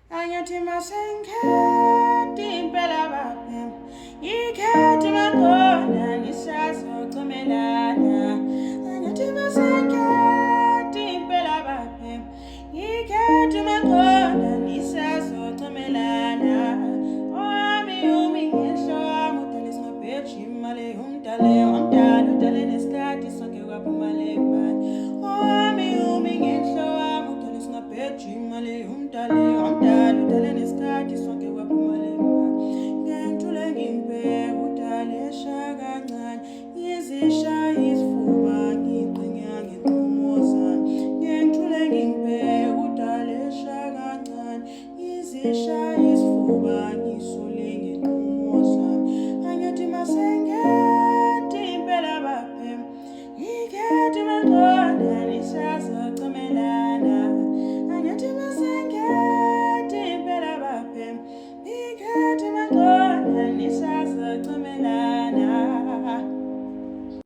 Anyathi masengikheti impela baphem, ngikhethi makhona nisazocomelana. Anyathi masengikheti impela baphem, ngikhethi makhona nisazocomelana. Owami ngehlo wami udale singabhejima le umdale wamdala udale nesikhathi sonke kwaphuma le mali. Owami ngehlo wami udale singabhejima le umdale wamdala udale nesikhathi sonke kwaphuma le mali. Ngengithule ngimbheka udale shaka kancane, ngizishaya isifuba ngiqinya ngenqumo zami. Ngengithule ngimbheka udale shaka kancane, ngizishaya